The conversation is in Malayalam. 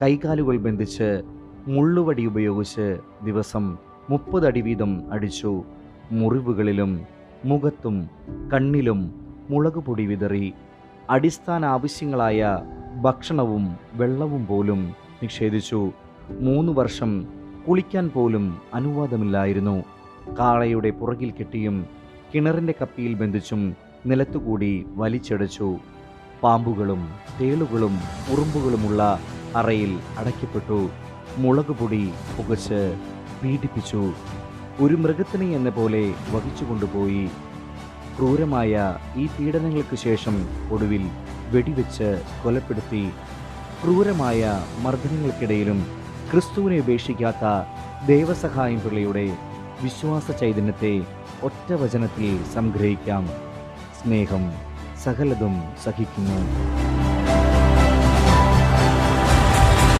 കൈകാലുകൾ ബന്ധിച്ച് മുള്ളുവടി ഉപയോഗിച്ച് ദിവസം 30 അടി വീതം അടിച്ചു. മുറിവുകളിലും മുഖത്തും കണ്ണിലും മുളകുപൊടി വിതറി. അടിസ്ഥാന ആവശ്യങ്ങളായ ഭക്ഷണവും വെള്ളവും പോലും നിഷേധിച്ചു. 3 വർഷം കുളിക്കാൻ പോലും അനുവാദമില്ലായിരുന്നു. കാളയുടെ പുറകിൽ കെട്ടിയും കിണറിൻ്റെ കപ്പിയിൽ ബന്ധിച്ചും നിലത്തുകൂടി വലിച്ചടച്ചു. പാമ്പുകളും തേളുകളും ഉറുമ്പുകളുമുള്ള അറയിൽ അടയ്ക്കപ്പെട്ടു. മുളകുപൊടി പുകച്ച് പീഡിപ്പിച്ചു. ഒരു മൃഗത്തിനെ എന്ന പോലെ വഹിച്ചുകൊണ്ടുപോയി. ക്രൂരമായ ഈ പീഡനങ്ങൾക്ക് ശേഷം ഒടുവിൽ വെടിവെച്ച് കൊലപ്പെടുത്തി. ക്രൂരമായ മർദ്ദനങ്ങൾക്കിടയിലും ക്രിസ്തുവിനെ ഉപേക്ഷിക്കാത്ത ദൈവസഹായം പിള്ളയുടെ വിശ്വാസ ചൈതന്യത്തെ ഒറ്റ വചനത്തിൽ സംഗ്രഹിക്കാം: സ്നേഹം സകലതും സഹിക്കുന്നു.